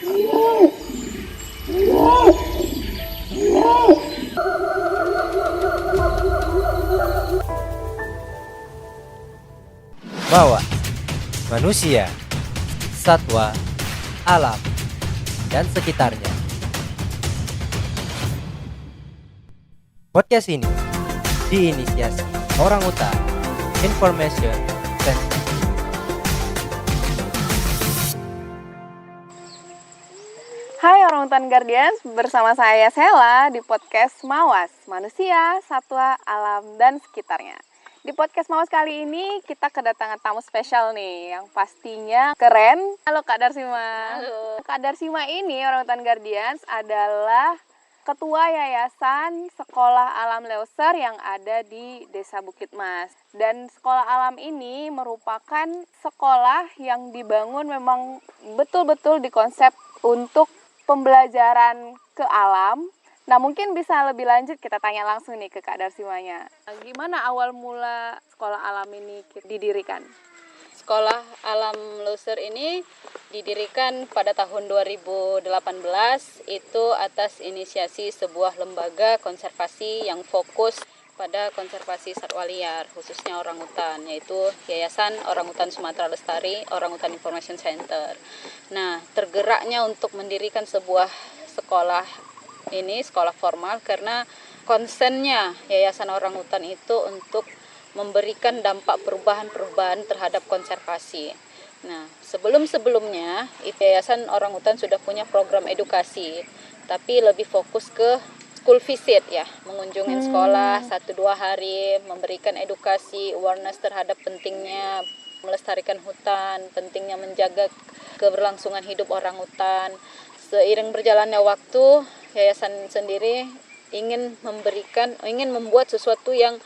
Mawas, manusia, satwa, alam, dan sekitarnya. Podcast ini diinisiasi Orangutan Information Center. Hai Orangutan Guardians, bersama saya Sela di podcast Mawas, Manusia, Satwa, Alam, dan Sekitarnya. Di podcast Mawas kali ini kita kedatangan tamu spesial nih, yang pastinya keren. Halo Kak Darsima. Halo. Kak Darsima ini Orangutan Guardians adalah Ketua Yayasan Sekolah Alam Leuser yang ada di Desa Bukit Mas. Dan Sekolah Alam ini merupakan sekolah yang dibangun memang betul-betul dikonsep untuk pembelajaran ke alam. Nah, mungkin bisa lebih lanjut kita tanya langsung nih ke Kak Darsimanya. Gimana awal mula Sekolah Alam ini didirikan? Sekolah Alam Leuser ini didirikan pada tahun 2018 itu atas inisiasi sebuah lembaga konservasi yang fokus pada konservasi satwa liar, khususnya orangutan, yaitu Yayasan Orangutan Sumatera Lestari, Orangutan Information Center. Nah, tergeraknya untuk mendirikan sebuah sekolah ini, sekolah formal, karena konsennya Yayasan Orangutan itu untuk memberikan dampak perubahan-perubahan terhadap konservasi. Nah, sebelum-sebelumnya Yayasan Orangutan sudah punya program edukasi, tapi lebih fokus ke school visit ya, mengunjungi sekolah 1-2 hari, memberikan edukasi, awareness terhadap pentingnya melestarikan hutan, pentingnya menjaga keberlangsungan hidup orangutan. Seiring berjalannya waktu, yayasan sendiri ingin membuat sesuatu yang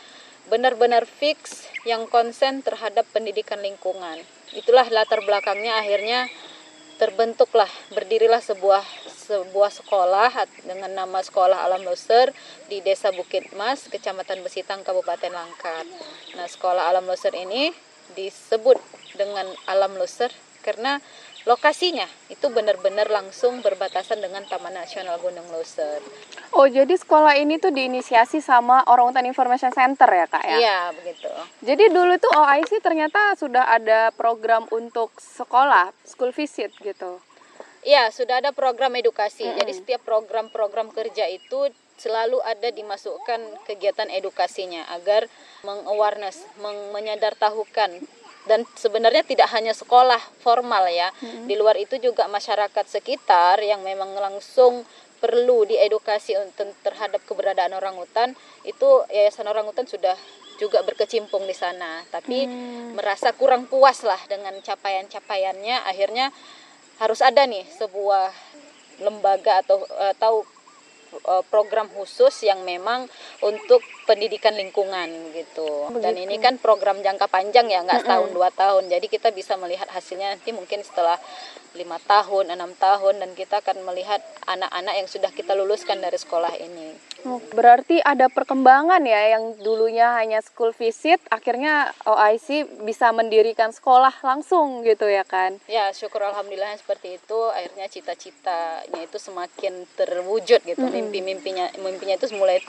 benar-benar fix, yang konsen terhadap pendidikan lingkungan. Itulah latar belakangnya, akhirnya berdirilah sebuah sekolah dengan nama Sekolah Alam Leuser di Desa Bukit Mas, Kecamatan Besitang, Kabupaten Langkat. Nah, Sekolah Alam Leuser ini disebut dengan Alam Leuser karena lokasinya itu benar-benar langsung berbatasan dengan Taman Nasional Gunung Leuser. Oh, jadi sekolah ini tuh diinisiasi sama Orangutan Information Center ya, Kak ya? Iya, begitu. Jadi dulu tuh OIC ternyata sudah ada program untuk sekolah, school visit gitu. Iya, sudah ada program edukasi. Jadi setiap program-program kerja itu selalu ada dimasukkan kegiatan edukasinya agar mengawareness, menyadartahukan. Dan sebenarnya tidak hanya sekolah formal ya, di luar itu juga masyarakat sekitar yang memang langsung perlu diedukasi terhadap keberadaan orangutan, itu Yayasan Orangutan sudah juga berkecimpung di sana. Tapi merasa kurang puas lah dengan capaian-capaiannya, akhirnya harus ada nih sebuah lembaga atau program khusus yang memang untuk pendidikan lingkungan gitu. Begitu. Dan ini kan program jangka panjang ya, nggak setahun 2 tahun. Jadi kita bisa melihat hasilnya nanti mungkin setelah 5 tahun, 6 tahun, dan kita akan melihat anak-anak yang sudah kita luluskan dari sekolah ini. Berarti ada perkembangan ya, yang dulunya hanya school visit, akhirnya OIC bisa mendirikan sekolah langsung gitu ya kan? Ya, syukur alhamdulillah seperti itu. Akhirnya cita-citanya itu semakin terwujud gitu. Mimpinya itu mulai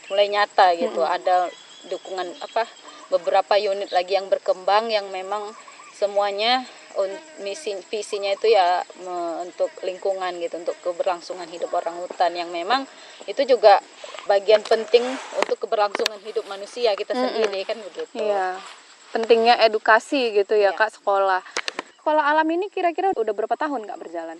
mulai nyata gitu. Ada dukungan beberapa unit lagi yang berkembang yang memang semuanya visinya itu ya untuk lingkungan gitu, untuk keberlangsungan hidup orangutan, yang memang itu juga bagian penting untuk keberlangsungan hidup manusia kita sendiri kan begitu. Iya, pentingnya edukasi gitu ya Iya. Kak, sekolah. Sekolah alam ini kira-kira udah berapa tahun Kak berjalan?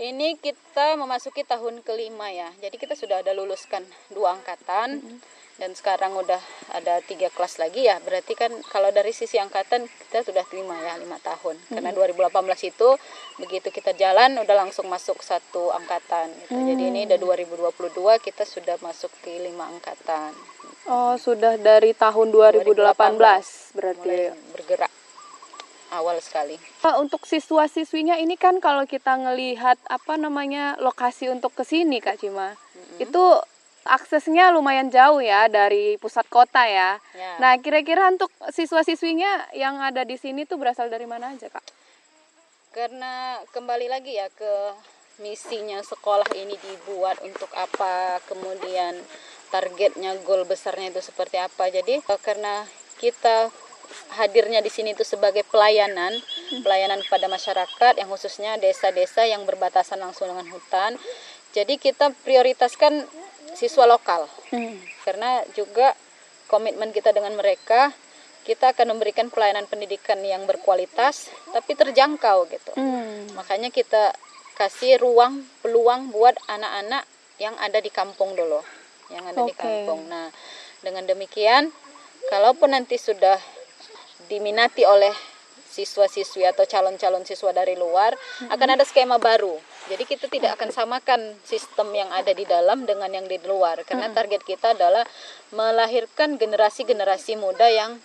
Ini kita memasuki tahun kelima ya, jadi kita sudah ada luluskan 2 angkatan. Dan sekarang udah ada 3 kelas lagi ya, berarti kan kalau dari sisi angkatan kita sudah 5 tahun. Karena 2018 itu begitu kita jalan udah langsung masuk 1 angkatan gitu. Jadi ini udah 2022 kita sudah masuk ke 5 angkatan. Oh, sudah dari tahun 2018 berarti. Mulai bergerak awal sekali. Untuk siswa-siswinya ini kan kalau kita ngelihat lokasi untuk ke sini Kak Cima, itu aksesnya lumayan jauh ya dari pusat kota ya. Ya. Nah, kira-kira untuk siswa-siswinya yang ada di sini tuh berasal dari mana aja, Kak? Karena kembali lagi ya ke misinya sekolah ini dibuat untuk apa, kemudian targetnya, goal besarnya itu seperti apa. Jadi karena kita hadirnya di sini itu sebagai pelayanan pada masyarakat yang khususnya desa-desa yang berbatasan langsung dengan hutan. Jadi kita prioritaskan siswa lokal. Karena juga komitmen kita dengan mereka, kita akan memberikan pelayanan pendidikan yang berkualitas tapi terjangkau gitu. Makanya kita kasih peluang buat anak-anak yang ada di kampung dulu, yang ada di kampung. Nah, dengan demikian, kalaupun nanti sudah diminati oleh siswa-siswi atau calon-calon siswa dari luar, akan ada skema baru. Jadi kita tidak akan samakan sistem yang ada di dalam dengan yang di luar, karena target kita adalah melahirkan generasi-generasi muda yang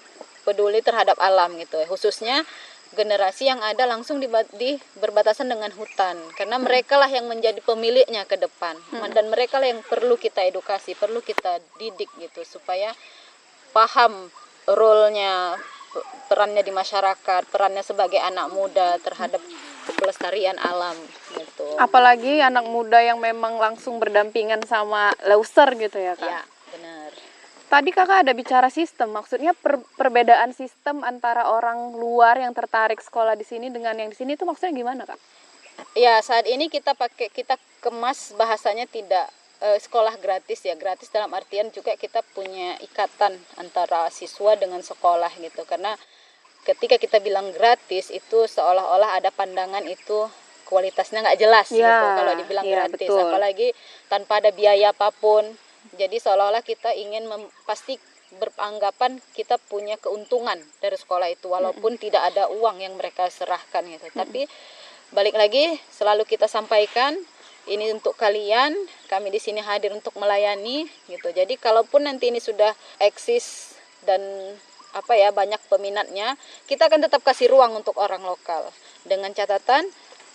peduli terhadap alam gitu, khususnya generasi yang ada langsung di berbatasan dengan hutan, karena mereka lah yang menjadi pemiliknya ke depan, dan mereka lah yang perlu kita edukasi, perlu kita didik gitu, supaya paham role-nya, perannya di masyarakat, perannya sebagai anak muda terhadap pelestarian alam gitu. Apalagi anak muda yang memang langsung berdampingan sama Leuser gitu ya, Kak? Ya, benar. Tadi Kakak ada bicara sistem, maksudnya perbedaan sistem antara orang luar yang tertarik sekolah di sini dengan yang di sini itu maksudnya gimana, Kak? Ya, saat ini kita kemas bahasanya tidak sekolah gratis ya. Gratis dalam artian juga kita punya ikatan antara siswa dengan sekolah gitu. Karena ketika kita bilang gratis itu seolah-olah ada pandangan itu kualitasnya nggak jelas gitu kalau dibilang gratis. Betul. Apalagi tanpa ada biaya apapun. Jadi seolah-olah kita ingin pasti beranggapan kita punya keuntungan dari sekolah itu walaupun tidak ada uang yang mereka serahkan gitu. Tapi balik lagi selalu kita sampaikan ini untuk kalian, kami di sini hadir untuk melayani gitu. Jadi kalaupun nanti ini sudah eksis dan banyak peminatnya, kita akan tetap kasih ruang untuk orang lokal dengan catatan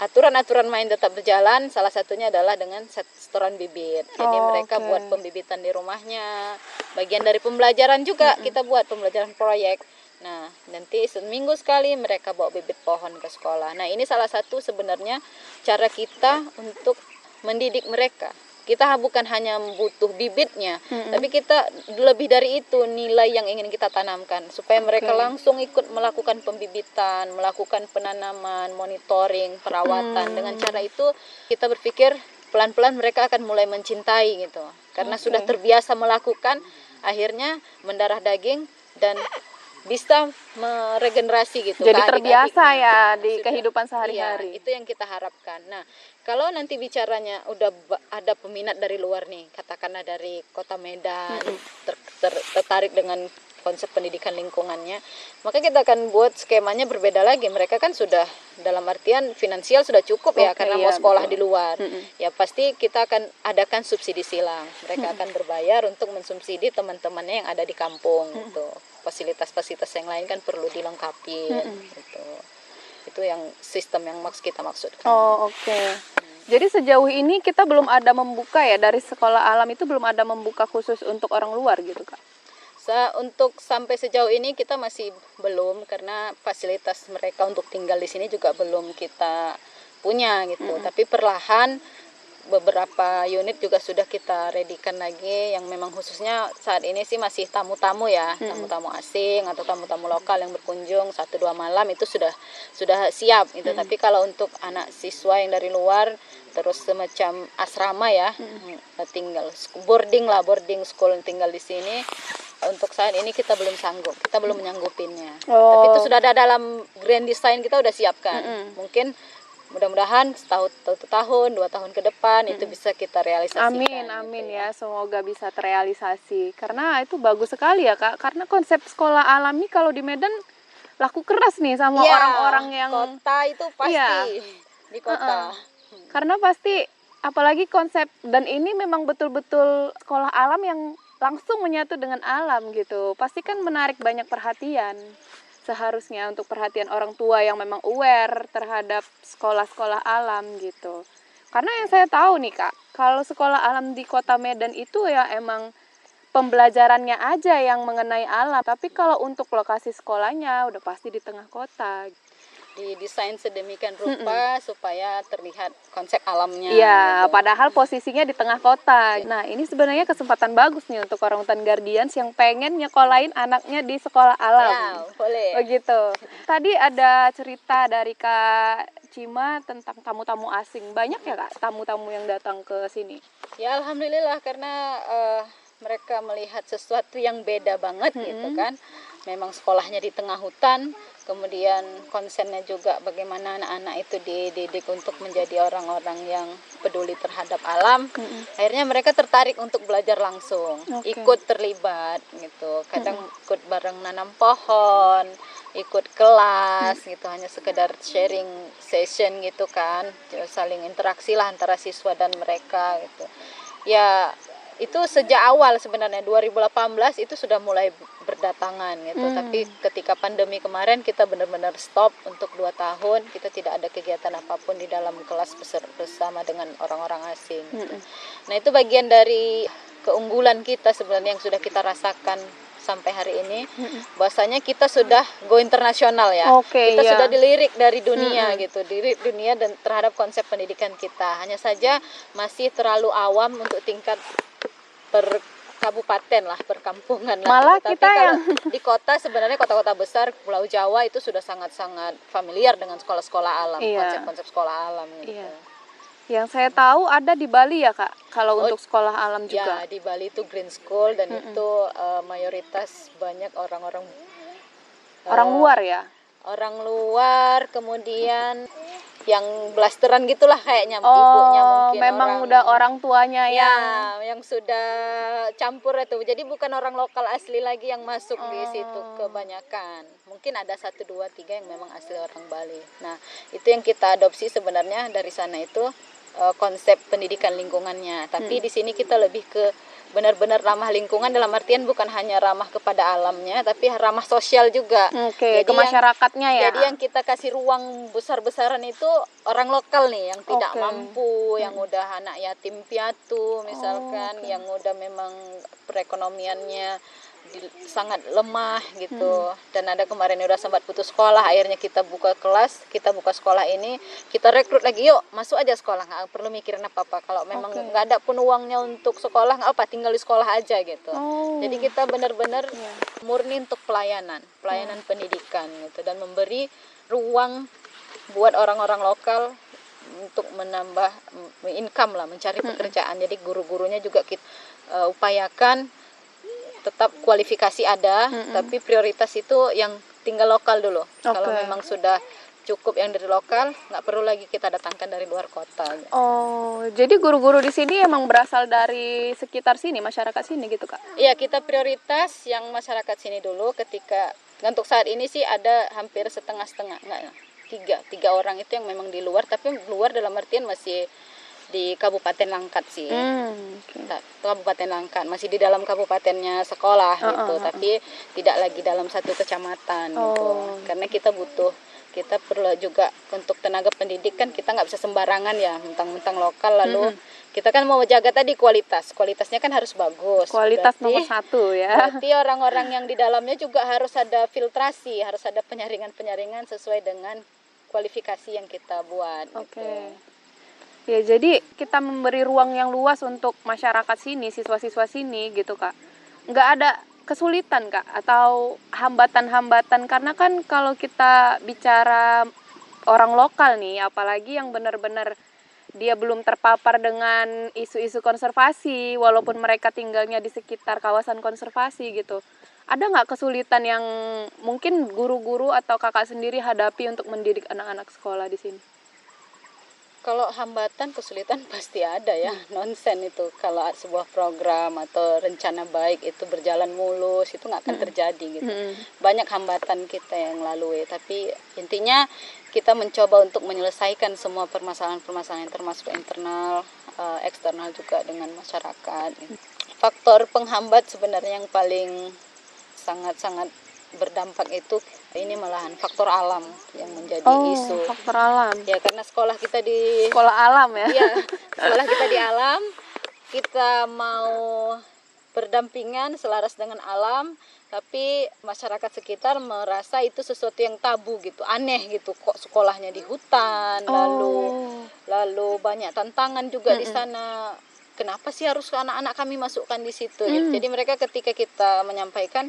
aturan-aturan main tetap berjalan, salah satunya adalah dengan setoran bibit. Jadi mereka buat pembibitan di rumahnya. Bagian dari pembelajaran juga kita buat pembelajaran proyek. Nah, nanti seminggu sekali mereka bawa bibit pohon ke sekolah. Nah, ini salah satu sebenarnya cara kita untuk mendidik mereka. Kita bukan hanya butuh bibitnya, tapi kita lebih dari itu nilai yang ingin kita tanamkan supaya mereka langsung ikut melakukan pembibitan, melakukan penanaman, monitoring, perawatan. Dengan cara itu kita berpikir pelan-pelan mereka akan mulai mencintai gitu. Karena sudah terbiasa melakukan, akhirnya mendarah daging dan bisa meregenerasi gitu. Jadi terbiasa ya di kehidupan Iya, sehari-hari. itu yang kita harapkan. Nah, kalau nanti bicaranya udah ada peminat dari luar nih, katakanlah dari Kota Medan, tertarik dengan konsep pendidikan lingkungannya, maka kita akan buat skemanya berbeda lagi. Mereka kan sudah dalam artian finansial sudah cukup ya, karena mau sekolah di luar. Ya pasti kita akan adakan subsidi silang. Mereka akan berbayar untuk mensubsidi teman-temannya yang ada di kampung gitu. Fasilitas-fasilitas yang lain kan perlu dilengkapi gitu. Itu yang sistem yang kita maksudkan. Jadi sejauh ini kita belum ada membuka ya, dari sekolah alam itu belum ada membuka khusus untuk orang luar gitu, Kak? Untuk sampai sejauh ini kita masih belum, karena fasilitas mereka untuk tinggal di sini juga belum kita punya gitu. Tapi perlahan beberapa unit juga sudah kita readykan lagi, yang memang khususnya saat ini sih masih tamu-tamu ya, tamu-tamu asing atau tamu-tamu lokal yang berkunjung 1-2 malam itu sudah siap gitu. Tapi kalau untuk anak siswa yang dari luar, terus semacam asrama ya, tinggal boarding school tinggal di sini, untuk saat ini kita belum sanggup, kita belum menyanggupinya. Tapi itu sudah ada dalam grand design, kita udah siapkan. Mungkin mudah-mudahan tahun 2 tahun ke depan itu bisa kita realisasikan. Amin ya, semoga bisa terrealisasi. Karena itu bagus sekali ya, Kak. Karena konsep sekolah alam ini kalau di Medan laku keras nih sama orang-orang yang kota itu pasti di kota. Karena pasti apalagi konsep, dan ini memang betul-betul sekolah alam yang langsung menyatu dengan alam gitu. Pasti kan menarik banyak perhatian. Seharusnya untuk perhatian orang tua yang memang aware terhadap sekolah-sekolah alam gitu. Karena yang saya tahu nih, Kak, kalau sekolah alam di Kota Medan itu ya emang pembelajarannya aja yang mengenai alam. Tapi kalau untuk lokasi sekolahnya udah pasti di tengah kota. didesain sedemikian rupa supaya terlihat konsep alamnya. Iya, gitu. padahal posisinya di tengah kota. Nah, ini sebenarnya kesempatan bagus nih untuk Orangutan Guardians yang pengen nyekolahin anaknya di sekolah Ya, alam. boleh. Begitu. Tadi ada cerita dari Kak Cima tentang tamu-tamu asing. Banyak ya Kak tamu-tamu yang datang ke sini? Ya alhamdulillah karena mereka melihat sesuatu yang beda banget gitu kan. Memang sekolahnya di tengah hutan, kemudian konsennya juga bagaimana anak-anak itu dididik untuk menjadi orang-orang yang peduli terhadap alam. Akhirnya mereka tertarik untuk belajar langsung, ikut terlibat gitu. Kadang ikut bareng nanam pohon, ikut kelas gitu, hanya sekedar sharing session gitu kan, saling interaksi lah antara siswa dan mereka gitu. Ya itu sejak awal sebenarnya 2018 itu sudah mulai berdatangan gitu. Tapi ketika pandemi kemarin kita benar-benar stop untuk 2 tahun, kita tidak ada kegiatan apapun di dalam kelas bersama dengan orang-orang asing gitu. Nah itu bagian dari keunggulan kita sebenarnya yang sudah kita rasakan sampai hari ini, bahwasanya kita sudah go internasional ya. Kita sudah dilirik dari dunia gitu, dilirik dunia dan terhadap konsep pendidikan kita. Hanya saja masih terlalu awam untuk tingkat per kabupaten lah, perkampungan lah. Malah gitu. kita Tapi kalau yang di kota sebenarnya kota-kota besar Pulau Jawa itu sudah sangat-sangat familiar dengan sekolah-sekolah alam, konsep-konsep sekolah alam gitu. Yang saya tahu ada di Bali ya Kak, kalau untuk sekolah alam juga. Ya, di Bali itu Green School dan itu mayoritas banyak orang-orang Orang luar ya? Orang luar, kemudian yang blasteran gitulah kayaknya, ibunya mungkin. Memang udah orang tuanya ya, yang sudah campur itu. Jadi bukan orang lokal asli lagi yang masuk di situ kebanyakan. Mungkin ada 1, 2, 3 yang memang asli orang Bali. Nah, itu yang kita adopsi sebenarnya dari sana itu konsep pendidikan lingkungannya. Tapi di sini kita lebih ke benar-benar ramah lingkungan dalam artian bukan hanya ramah kepada alamnya, tapi ramah sosial juga. Jadi ke masyarakatnya ya. Jadi yang kita kasih ruang besar-besaran itu orang lokal nih, yang tidak mampu, yang udah anak yatim piatu misalkan, yang udah memang perekonomiannya sangat lemah gitu. Dan ada kemarin udah sempat putus sekolah, akhirnya kita buka kelas, kita buka sekolah ini, kita rekrut lagi, yuk masuk aja sekolah, nggak perlu mikirin apa-apa. Kalau memang nggak ada pun uangnya untuk sekolah, nggak apa, tinggal di sekolah aja gitu. Jadi kita benar-benar murni untuk pelayanan pendidikan gitu, dan memberi ruang buat orang-orang lokal untuk menambah income lah, mencari pekerjaan. Jadi guru-gurunya juga kita upayakan tetap kualifikasi ada, tapi prioritas itu yang tinggal lokal dulu. Kalau memang sudah cukup yang dari lokal, nggak perlu lagi kita datangkan dari luar kota. Jadi guru-guru di sini emang berasal dari sekitar sini, masyarakat sini gitu Kak? Iya, kita prioritas yang masyarakat sini dulu. Ketika untuk saat ini sih ada hampir setengah-setengah, tiga orang itu yang memang di luar, tapi luar dalam artian masih di Kabupaten Langkat sih. Kabupaten Langkat masih di dalam kabupatennya sekolah gitu, tapi tidak lagi dalam satu kecamatan gitu. Karena kita perlu juga untuk tenaga pendidikan, kita nggak bisa sembarangan ya mentang-mentang lokal lalu kita kan mau jaga tadi kualitasnya kan harus bagus. Kualitas nomor 1 ya. Berarti orang-orang yang di dalamnya juga harus ada filtrasi, harus ada penyaringan sesuai dengan kualifikasi yang kita buat. Gitu. Ya, jadi kita memberi ruang yang luas untuk masyarakat sini, siswa-siswa sini gitu Kak. Nggak ada kesulitan Kak atau hambatan-hambatan, karena kan kalau kita bicara orang lokal nih, apalagi yang benar-benar dia belum terpapar dengan isu-isu konservasi, walaupun mereka tinggalnya di sekitar kawasan konservasi gitu. Ada nggak kesulitan yang mungkin guru-guru atau kakak sendiri hadapi untuk mendidik anak-anak sekolah di sini? Kalau hambatan, kesulitan pasti ada ya, nonsen itu. Kalau sebuah program atau rencana baik itu berjalan mulus, itu nggak akan terjadi gitu. Banyak hambatan kita yang lalui, tapi intinya kita mencoba untuk menyelesaikan semua permasalahan-permasalahan termasuk internal, eksternal juga dengan masyarakat. Faktor penghambat sebenarnya yang paling sangat-sangat berdampak itu ini malahan faktor alam yang menjadi isu. Faktor alam. Ya, karena sekolah kita di sekolah alam ya. Iya, sekolah kita di alam, kita mau berdampingan selaras dengan alam, tapi masyarakat sekitar merasa itu sesuatu yang tabu gitu, aneh gitu, kok sekolahnya di hutan, lalu banyak tantangan juga di sana. Kenapa sih harus anak-anak kami masukkan di situ? Gitu. Jadi mereka ketika kita menyampaikan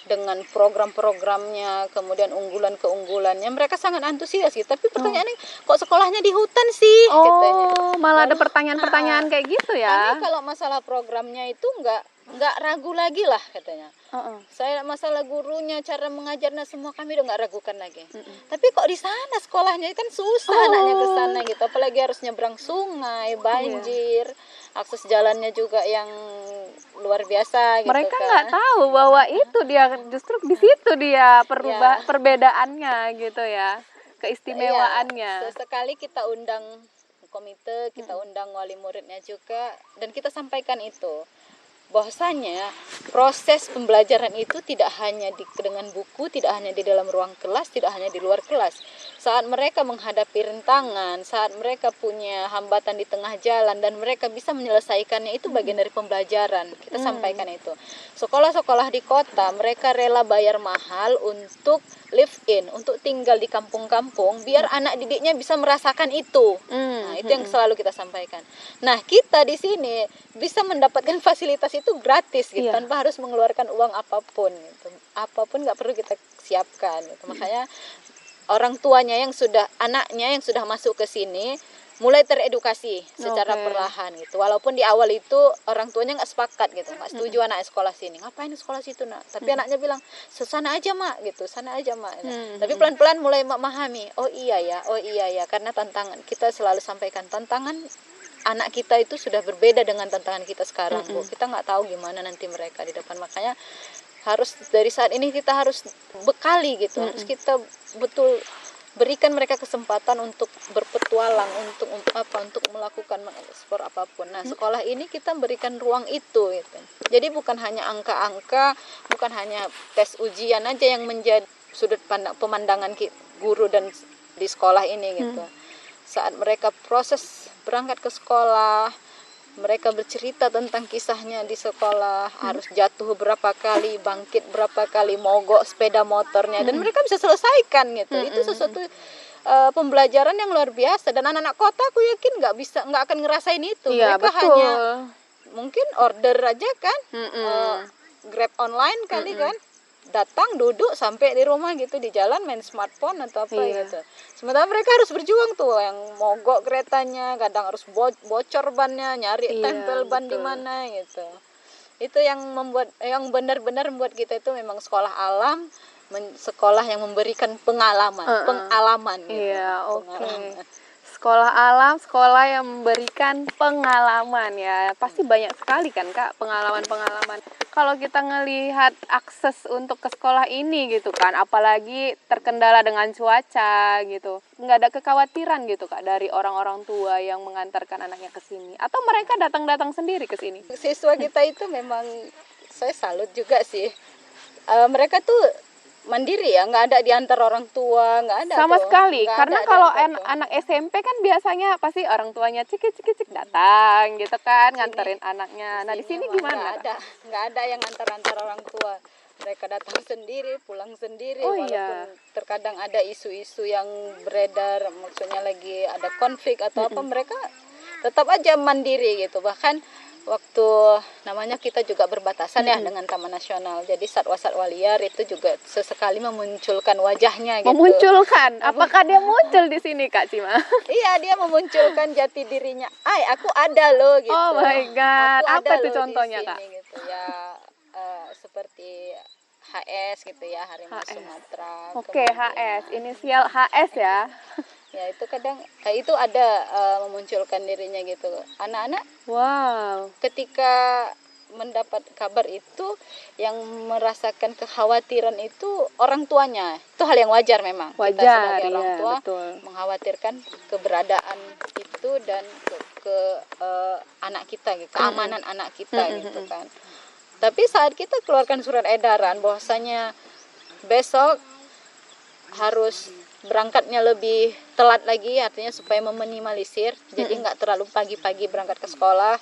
dengan program-programnya, kemudian unggulan-keunggulannya, mereka sangat antusias gitu. Tapi pertanyaannya, kok sekolahnya di hutan sih? Katanya. Malah ada pertanyaan-pertanyaan kayak gitu ya. Kami kalau masalah programnya itu nggak ragu lagi lah katanya. Saya masalah gurunya, cara mengajarnya semua kami udah nggak ragukan lagi. Tapi kok di sana sekolahnya kan susah anaknya ke sana gitu, apalagi harus nyebrang sungai, banjir, akses jalannya juga yang luar biasa. Gitu Mereka kan. nggak tahu bahwa itu dia justru di situ dia perbedaannya gitu ya, keistimewaannya. Iya, sesekali kita undang komite, kita undang wali muridnya juga, dan kita sampaikan itu. Bahwasanya proses pembelajaran itu tidak hanya dengan buku, tidak hanya di dalam ruang kelas, tidak hanya di luar kelas. Saat mereka menghadapi rintangan, saat mereka punya hambatan di tengah jalan dan mereka bisa menyelesaikannya, itu bagian dari pembelajaran. Kita sampaikan itu. Sekolah-sekolah di kota mereka rela bayar mahal untuk live in, untuk tinggal di kampung-kampung biar anak didiknya bisa merasakan itu. Nah, itu yang selalu kita sampaikan. Nah, kita di sini bisa mendapatkan fasilitas itu gratis gitu, tanpa harus mengeluarkan uang apapun gitu. Apapun nggak perlu kita siapkan gitu. Makanya orang tuanya anaknya yang sudah masuk ke sini mulai teredukasi secara perlahan gitu. Walaupun di awal itu orang tuanya nggak sepakat gitu, nggak setuju anak sekolah sini. Ngapain sekolah situ nak? Tapi anaknya bilang sana aja mak gitu, sana aja mak. Tapi pelan-pelan mulai memahami. Oh iya ya, karena tantangan kita selalu sampaikan tantangan anak kita itu sudah berbeda dengan tantangan kita sekarang, Bu. Kita nggak tahu gimana nanti mereka di depan. Makanya harus dari saat ini kita harus bekali gitu. Harus kita betul berikan mereka kesempatan untuk berpetualang, untuk melakukan mengekspor apapun. Nah, sekolah ini kita berikan ruang itu gitu. Jadi bukan hanya angka-angka, bukan hanya tes ujian aja yang menjadi sudut pandang pemandangan guru dan di sekolah ini gitu. Saat mereka proses berangkat ke sekolah, mereka bercerita tentang kisahnya di sekolah, harus jatuh berapa kali, bangkit berapa kali, mogok sepeda motornya, dan mereka bisa selesaikan gitu. Itu sesuatu pembelajaran yang luar biasa, dan anak-anak kota aku yakin nggak akan ngerasain itu. Iya, Mereka betul. hanya mungkin order aja kan, Grab online kali kan, datang duduk sampai di rumah gitu, di jalan main smartphone atau apa gitu. Sementara mereka harus berjuang tuh, yang mogok keretanya, kadang harus bocor bannya, nyari tempel ban di mana gitu. Itu yang benar-benar membuat kita itu memang sekolah alam, sekolah yang memberikan pengalaman gitu. Iya, oke. Sekolah alam, sekolah yang memberikan pengalaman ya. Pasti banyak sekali kan Kak pengalaman-pengalaman. Kalau kita ngelihat akses untuk ke sekolah ini gitu kan, apalagi terkendala dengan cuaca gitu, nggak ada kekhawatiran gitu Kak dari orang-orang tua yang mengantarkan anaknya ke sini, atau mereka datang-datang sendiri ke sini? Siswa kita itu memang saya salut juga sih. Mereka tuh mandiri ya, nggak ada diantar orang tua, nggak ada sama tuh. sekali. Nggak Karena ada kalau diantar tuh. anak SMP kan biasanya pasti orang tuanya cik datang gitu kan, nganterin anaknya. Nah di sini mah gimana? nggak ada yang antar-antar orang tua. Mereka datang sendiri, pulang sendiri. Oh, Walaupun iya. terkadang ada isu-isu yang beredar, maksudnya lagi ada konflik atau apa, mereka tetap aja mandiri gitu. Bahkan waktu namanya kita juga berbatasan ya dengan Taman Nasional. Jadi satwa-satwa liar itu juga sesekali memunculkan wajahnya gitu. Memunculkan? Apakah dia muncul di sini Kak Cima? Iya, dia memunculkan jati dirinya. Aku ada loh gitu. Oh my God. Aku Apa ada tuh loh contohnya, di sini, Kak? Gitu ya, seperti HS gitu ya, harimau HS. Sumatera. Oke, kemudian- HS. Inisial HS ya. Ya itu kadang itu ada memunculkan dirinya gitu. Anak-anak Wow. ketika mendapat kabar itu, yang merasakan kekhawatiran itu orang tuanya. Itu hal yang wajar memang. Kita Wajar sebagai orang ya, tua betul. mengkhawatirkan keberadaan itu dan ke anak kita, gitu, keamanan anak kita gitu kan. Tapi saat kita keluarkan surat edaran bahwasanya besok harus berangkatnya lebih telat lagi, artinya supaya meminimalisir, jadi nggak terlalu pagi-pagi berangkat ke sekolah,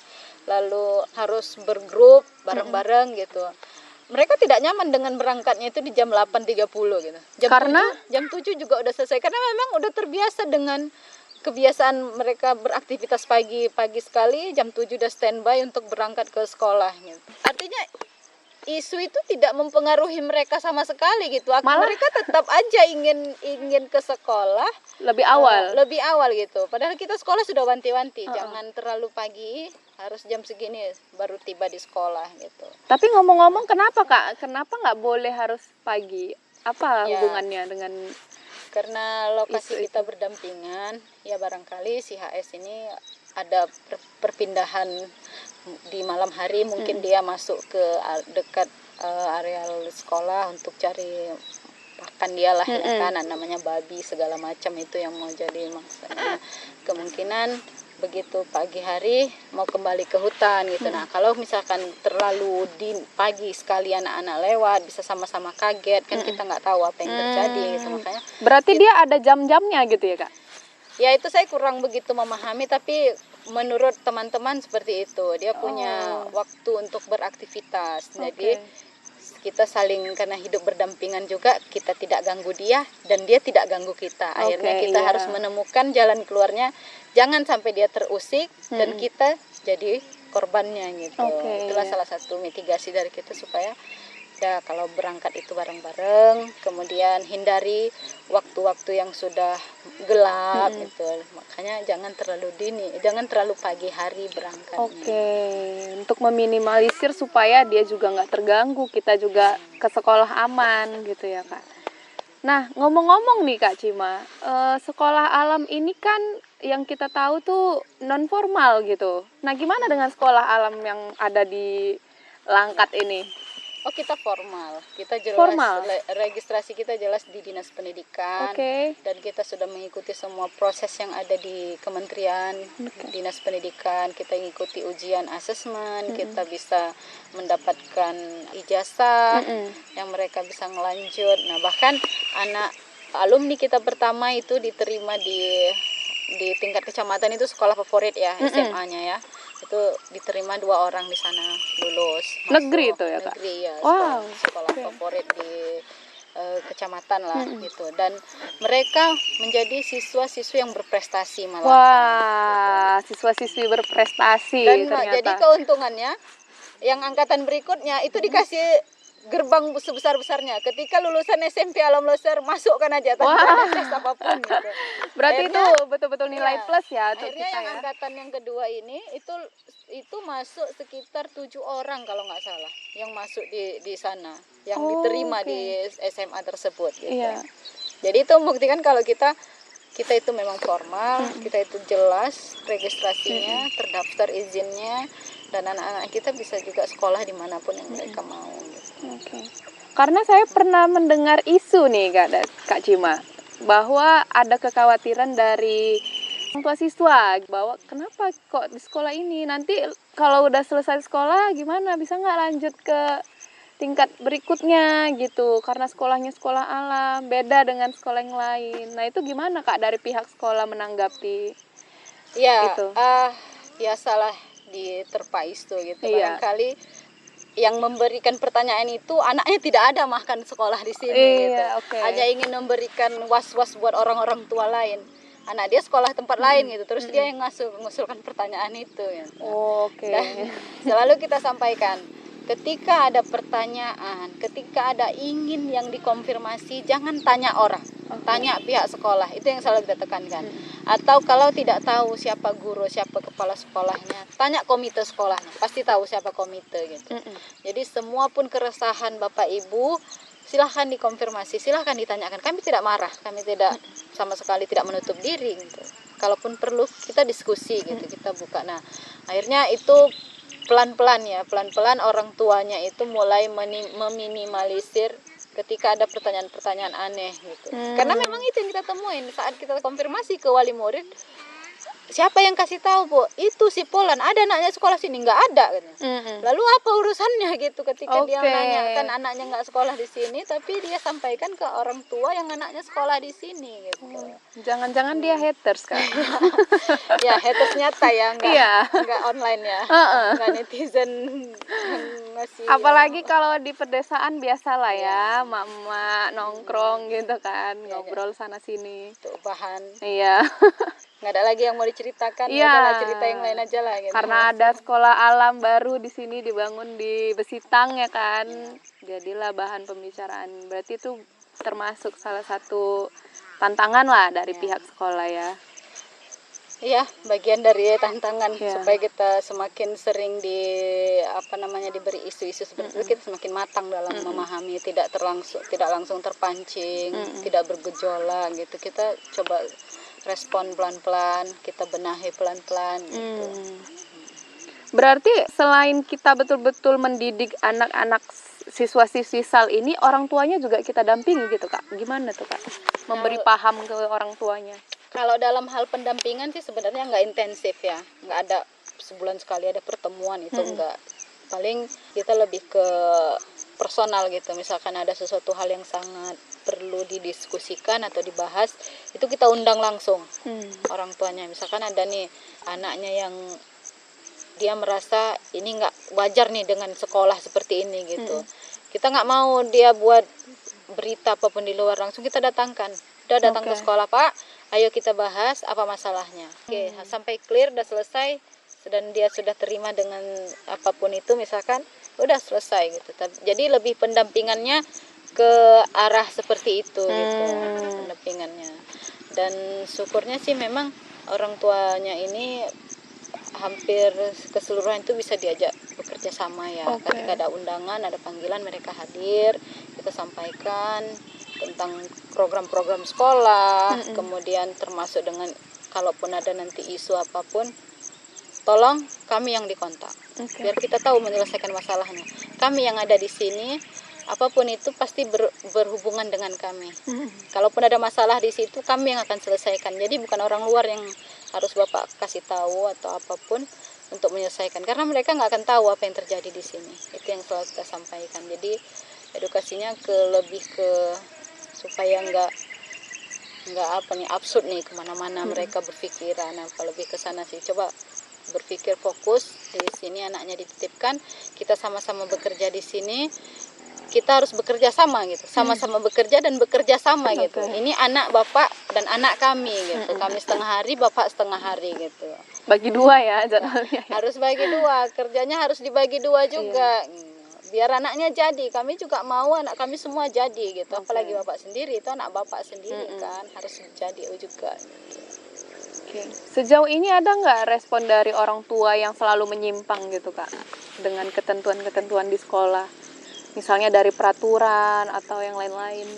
lalu harus bergrup bareng-bareng gitu. Mereka tidak nyaman dengan berangkatnya itu di jam 8.30 gitu. Karena? Jam 7 juga udah selesai karena memang udah terbiasa dengan kebiasaan mereka beraktivitas pagi sekali, jam 7 udah standby untuk berangkat ke sekolah gitu. Artinya isu itu tidak mempengaruhi mereka sama sekali gitu. Malah mereka tetap aja ingin ke sekolah lebih awal. lebih awal gitu. Padahal kita sekolah sudah wanti-wanti, jangan terlalu pagi, harus jam segini baru tiba di sekolah gitu. Tapi ngomong-ngomong, kenapa Kak? Kenapa nggak boleh harus pagi? Apa Ya. hubungannya dengan Karena lokasi Isu kita berdampingan, ya barangkali si HS ini ada perpindahan di malam hari, mungkin dia masuk ke dekat areal sekolah untuk cari pakan dia lah, ya kan, namanya babi segala macam itu yang mau jadi maksudnya. Kemungkinan begitu pagi hari mau kembali ke hutan gitu. Nah, kalau misalkan terlalu di pagi sekali anak-anak lewat bisa sama-sama kaget kan, kita nggak tahu apa yang terjadi gitu. Makanya berarti dia ada jam-jamnya gitu ya Kak? ya itu saya kurang begitu memahami, tapi menurut teman-teman seperti itu. Dia punya waktu untuk beraktivitas. Jadi kita saling, karena hidup berdampingan juga, kita tidak ganggu dia dan dia tidak ganggu kita. Akhirnya kita harus menemukan jalan keluarnya, jangan sampai dia terusik dan kita jadi korbannya gitu. Itulah salah satu mitigasi dari kita supaya ya kalau berangkat itu bareng-bareng, kemudian hindari waktu-waktu yang sudah gelap gitu. Makanya jangan terlalu dini, jangan terlalu pagi hari berangkatnya. Untuk meminimalisir supaya dia juga nggak terganggu, kita juga ke sekolah aman gitu ya Kak. Nah, ngomong-ngomong nih Kak Cima, sekolah alam ini kan yang kita tahu tuh non formal gitu. Nah, gimana dengan sekolah alam yang ada di Langkat ini? Oh, kita formal. Kita jelas Formal? registrasi kita jelas di Dinas Pendidikan. Dan kita sudah mengikuti semua proses yang ada di Kementerian Dinas Pendidikan. Kita mengikuti ujian asesmen, kita bisa mendapatkan ijazah yang mereka bisa ngelanjut. Nah, bahkan anak alumni kita pertama itu diterima di tingkat kecamatan, itu sekolah favorit ya, SMA-nya ya. Itu diterima 2 orang di sana lulus masuk. Negeri itu ya Kak? Negeri ya, Wow. sekolah favorit di kecamatan lah gitu. Dan mereka menjadi siswa-siswi yang berprestasi malah. Wah, siswa-siswi berprestasi Dan ternyata. jadi keuntungannya yang angkatan berikutnya itu dikasih gerbang sebesar-besarnya. Ketika lulusan SMP Alam Loser, masukkan aja tanpa ada tes apapun gitu. Berarti Akhirnya, itu betul-betul nilai plus ya untuk akhirnya kita yang ya. angkatan yang kedua ini itu masuk sekitar 7 orang kalau nggak salah yang masuk di sana, yang diterima di SMA tersebut gitu. Jadi itu membuktikan kalau kita itu memang formal, kita itu jelas registrasinya, terdaftar izinnya, dan anak-anak kita bisa juga sekolah dimanapun yang mereka mau gitu. Karena saya pernah mendengar isu nih Kak Cima, bahwa ada kekhawatiran dari orang tua siswa bahwa kenapa kok di sekolah ini nanti kalau udah selesai sekolah gimana, bisa nggak lanjut ke tingkat berikutnya gitu, karena sekolahnya sekolah alam beda dengan sekolah yang lain. Nah itu gimana Kak dari pihak sekolah menanggapi itu? Biasalah diterpa isu gitu. Barangkali yang memberikan pertanyaan itu anaknya tidak ada makan sekolah di sini gitu. Hanya ingin memberikan was-was buat orang-orang tua lain. Anak dia sekolah tempat lain gitu, terus dia yang mengusulkan pertanyaan itu gitu. Dan selalu kita sampaikan, ketika ada pertanyaan, ketika ada ingin yang dikonfirmasi, jangan tanya orang, tanya pihak sekolah. Itu yang selalu kita tekankan. Atau kalau tidak tahu siapa guru, siapa kepala sekolahnya, tanya komite sekolahnya, pasti tahu siapa komite gitu. Jadi semua pun keresahan Bapak Ibu, silahkan dikonfirmasi, silahkan ditanyakan. Kami tidak marah, kami tidak sama sekali tidak menutup diri gitu. Kalaupun perlu kita diskusi gitu, kita buka. Nah, akhirnya itu pelan-pelan orang tuanya itu mulai meminimalisir ketika ada pertanyaan-pertanyaan aneh gitu. Karena memang itu yang kita temuin saat kita konfirmasi ke wali murid, siapa yang kasih tahu, Bu? Itu si Polan, ada anaknya sekolah sini, nggak ada katanya. Lalu apa urusannya gitu ketika dia Oke. nanya, kan anaknya nggak sekolah di sini, tapi dia sampaikan ke orang tua yang anaknya sekolah di sini gitu. Jangan-jangan dia haters, Kak. Ya haters nyata ya, Iya. nggak online ya, nggak netizen yang ngasih. Apalagi kalau di pedesaan biasa lah ya, mak-mak nongkrong gitu kan, ngobrol sana sini. Untuk bahan, Iya. nggak ada lagi yang mau diceritakan, ya Iya. udahlah cerita yang lain aja lah gitu. Karena ada sekolah alam baru di sini dibangun di Besitang ya kan. Jadilah bahan pembicaraan. Berarti itu termasuk salah satu tantangan lah dari pihak sekolah ya. Iya, bagian dari tantangan Iya. supaya kita semakin sering diberi isu-isu seperti itu, kita semakin matang dalam memahami, tidak langsung terpancing, tidak bergejolak gitu. Kita coba respon pelan-pelan, kita benahi pelan-pelan gitu. Berarti selain kita betul-betul mendidik anak-anak siswa-siswi SAL ini, orang tuanya juga kita dampingi gitu, Kak. Gimana tuh, Kak? Memberi paham ke orang tuanya. Kalau dalam hal pendampingan sih sebenarnya nggak intensif ya, nggak ada sebulan sekali ada pertemuan itu nggak. Paling kita lebih ke personal gitu, misalkan ada sesuatu hal yang sangat perlu didiskusikan atau dibahas, itu kita undang langsung orang tuanya. Misalkan ada nih anaknya yang dia merasa ini nggak wajar nih dengan sekolah seperti ini gitu. Kita nggak mau dia buat berita apapun di luar, langsung kita datangkan. Udah datang ke sekolah, Pak, ayo kita bahas apa masalahnya. Oke, sampai clear, udah selesai, dan dia sudah terima dengan apapun itu misalkan, udah selesai gitu. Jadi lebih pendampingannya ke arah seperti itu gitu, pendampingannya. Dan syukurnya sih memang orang tuanya ini hampir keseluruhan itu bisa diajak bekerja sama ya. Ketika ada undangan, ada panggilan, mereka hadir, kita sampaikan tentang program-program sekolah, kemudian termasuk dengan kalaupun ada nanti isu apapun, tolong kami yang dikontak, biar kita tahu menyelesaikan masalahnya. Kami yang ada di sini, apapun itu pasti berhubungan dengan kami. Kalaupun ada masalah di situ, kami yang akan selesaikan. Jadi bukan orang luar yang harus Bapak kasih tahu atau apapun untuk menyelesaikan, karena mereka nggak akan tahu apa yang terjadi di sini. Itu yang selalu kita sampaikan. Jadi edukasinya lebih ke supaya nggak absurd nih kemana-mana mereka berpikiran, apa lebih ke sana sih. Coba berpikir fokus di sini, anaknya dititipkan, kita sama-sama bekerja di sini, kita harus bekerja sama gitu, sama-sama bekerja dan bekerja sama gitu. Ini anak Bapak dan anak kami gitu, kami setengah hari, Bapak setengah hari gitu. Bagi dua ya jadwalnya. Harus bagi dua, kerjanya harus dibagi dua juga. Biar anaknya jadi, kami juga mau anak kami semua jadi gitu. Apalagi Bapak sendiri, itu anak Bapak sendiri kan, harus jadi juga gitu. Sejauh ini ada nggak respon dari orang tua yang selalu menyimpang gitu, Kak, dengan ketentuan-ketentuan di sekolah? Misalnya dari peraturan atau yang lain-lain?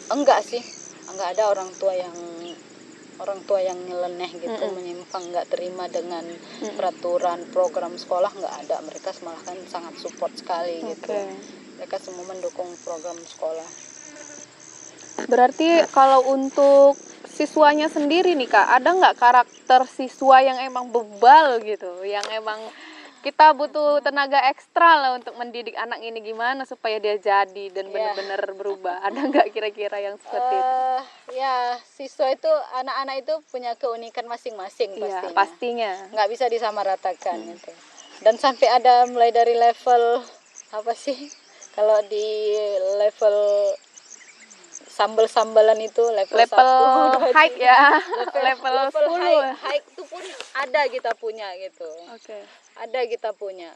Enggak sih, enggak ada orang tua yang nyeleneh gitu, menyimpang, nggak terima dengan peraturan program sekolah, nggak ada. Mereka malah kan sangat support sekali gitu. Mereka semua mendukung program sekolah. Berarti kalau untuk siswanya sendiri nih, Kak, ada nggak karakter siswa yang emang bebal gitu, yang emang kita butuh tenaga ekstra lah untuk mendidik anak ini gimana supaya dia jadi dan benar-benar berubah? Ada nggak kira-kira yang seperti itu? Ya, siswa itu, anak-anak itu punya keunikan masing-masing pastinya. Pastinya. Nggak bisa disamaratakan gitu. Dan sampai ada mulai dari level apa sih? Kalau di level sambal-sambalan itu level 1, 2, high ya. level 10 high itu pun ada kita punya gitu. Ada kita punya.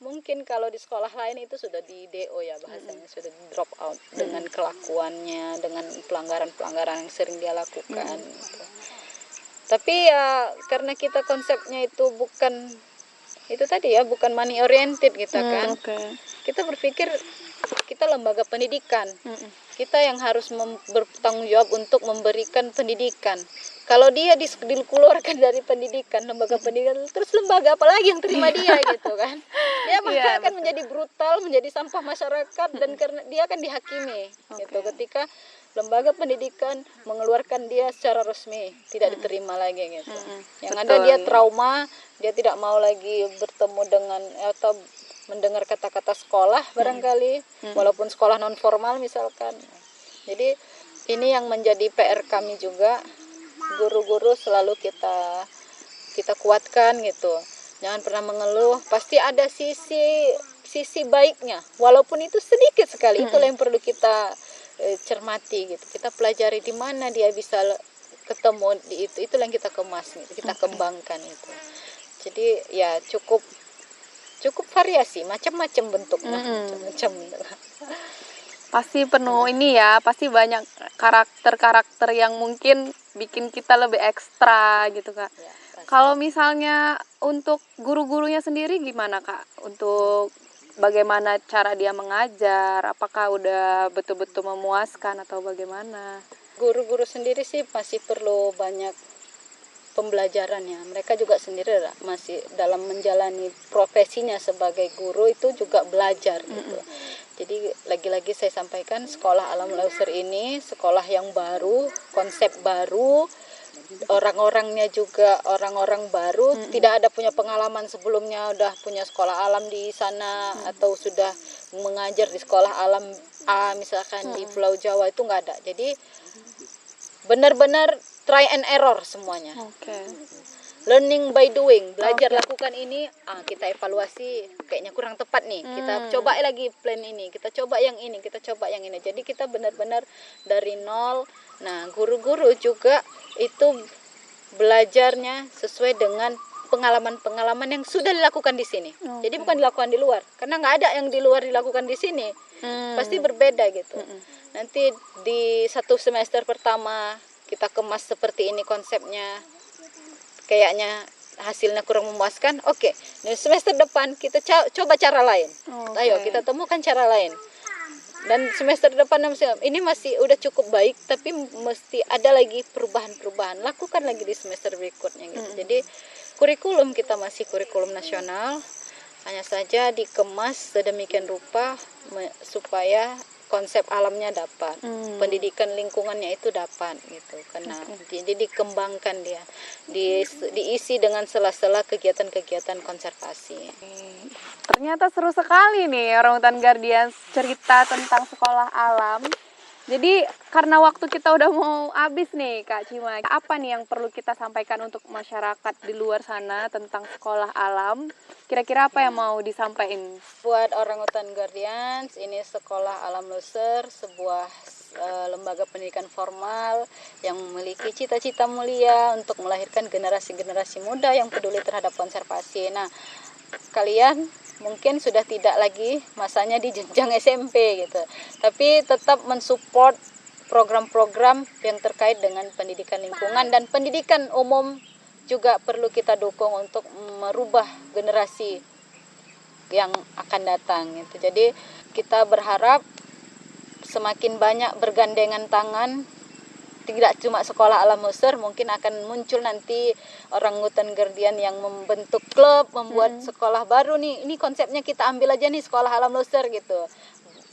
Mungkin kalau di sekolah lain itu sudah di DO ya bahasanya, sudah di drop out dengan kelakuannya, dengan pelanggaran-pelanggaran yang sering dia lakukan gitu. Tapi ya karena kita konsepnya itu bukan itu tadi ya, bukan money oriented gitu kan. Kita berpikir kita lembaga pendidikan. Kita yang harus bertanggung jawab untuk memberikan pendidikan. Kalau dia dikeluarkan dari pendidikan, lembaga pendidikan, terus lembaga apa lagi yang terima dia gitu kan? Dia maka akan menjadi brutal, menjadi sampah masyarakat, dan karena dia akan dihakimi gitu. Ketika lembaga pendidikan mengeluarkan dia secara resmi, tidak diterima lagi gitu. Yang ada Betul. dia trauma, dia tidak mau lagi bertemu dengan atau mendengar kata-kata sekolah barangkali, walaupun sekolah non formal misalkan. Jadi ini yang menjadi PR kami juga, guru-guru selalu kita kuatkan gitu. Jangan pernah mengeluh, pasti ada sisi baiknya, walaupun itu sedikit sekali. Itulah yang perlu kita cermati gitu. Kita pelajari di mana dia bisa ketemu di itulah yang kita kemas gitu, kita kembangkan itu. Jadi ya cukup variasi, macam-macam bentuknya, macam-macam bentuk. Pasti penuh ini ya, pasti banyak karakter-karakter yang mungkin bikin kita lebih ekstra gitu Kak. Ya, pasti. Kalau misalnya untuk guru-gurunya sendiri gimana Kak? Untuk bagaimana cara dia mengajar, apakah udah betul-betul memuaskan atau bagaimana? Guru-guru sendiri sih masih perlu banyak pembelajarannya. Mereka juga sendiri masih dalam menjalani profesinya sebagai guru itu juga belajar gitu. Jadi lagi-lagi saya sampaikan, sekolah Alam Leuser ini sekolah yang baru, konsep baru, orang-orangnya juga orang-orang baru, tidak ada punya pengalaman sebelumnya udah punya sekolah alam di sana atau sudah mengajar di sekolah alam A misalkan di Pulau Jawa, itu nggak ada. Jadi benar-benar try and error semuanya. Learning by doing, belajar lakukan ini, kita evaluasi kayaknya kurang tepat nih, kita coba lagi plan ini, kita coba yang ini, kita coba yang ini. Jadi kita benar-benar dari nol. Nah, guru-guru juga itu belajarnya sesuai dengan pengalaman-pengalaman yang sudah dilakukan di sini. Jadi bukan dilakukan di luar, karena nggak ada yang di luar dilakukan di sini. Pasti berbeda gitu. Nanti di 1 semester pertama kita kemas seperti ini konsepnya, kayaknya hasilnya kurang memuaskan. Oke, di semester depan kita coba cara lain. Ayo kita temukan cara lain. Dan semester depan ini masih udah cukup baik, tapi mesti ada lagi perubahan-perubahan. Lakukan lagi di semester berikutnya gitu. Jadi kurikulum kita masih kurikulum nasional, hanya saja dikemas sedemikian rupa supaya konsep alamnya dapat, pendidikan lingkungannya itu dapat gitu. Karena jadi dikembangkan dia, diisi dengan sela-sela kegiatan-kegiatan konservasi. Ternyata seru sekali nih Orangutan Guardians cerita tentang sekolah alam. Jadi karena waktu kita udah mau habis nih Kak Cima, apa nih yang perlu kita sampaikan untuk masyarakat di luar sana tentang sekolah alam? Kira-kira apa yang mau disampaikan? Buat Orangutan Guardians, ini sekolah Alam Leuser, sebuah lembaga pendidikan formal yang memiliki cita-cita mulia untuk melahirkan generasi-generasi muda yang peduli terhadap konservasi. Nah, kalian mungkin sudah tidak lagi masanya di jenjang SMP gitu, tapi tetap mensupport program-program yang terkait dengan pendidikan lingkungan dan pendidikan umum juga perlu kita dukung untuk merubah generasi yang akan datang gitu. Jadi kita berharap semakin banyak bergandengan tangan, tidak cuma sekolah Alam Leuser, mungkin akan muncul nanti Orangutan Guardian yang membentuk klub, membuat sekolah baru nih. Ini konsepnya kita ambil aja nih sekolah Alam Leuser gitu.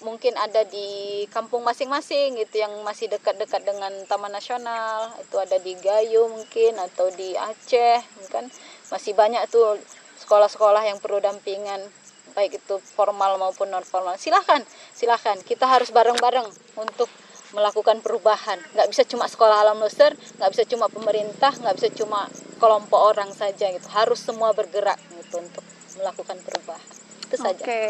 Mungkin ada di kampung masing-masing gitu yang masih dekat-dekat dengan Taman Nasional, itu ada di Gayo mungkin atau di Aceh, kan masih banyak tuh sekolah-sekolah yang perlu dampingan, baik itu formal maupun non formal. Silahkan kita harus bareng-bareng untuk melakukan perubahan. Nggak bisa cuma sekolah Alam Leuser, nggak bisa cuma pemerintah, nggak bisa cuma kelompok orang saja gitu. Harus semua bergerak gitu untuk melakukan perubahan. Itu saja. Oke,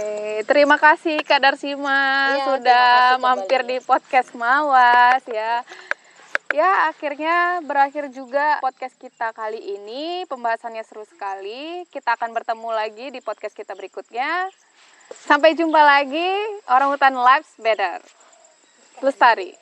terima kasih Kak Darsima Ya, sudah terima kasih mampir kembali. di podcast Mawas ya. Ya, akhirnya berakhir juga podcast kita kali ini. Pembahasannya seru sekali. Kita akan bertemu lagi di podcast kita berikutnya. Sampai jumpa lagi. Orangutan Lives Better. Lestari.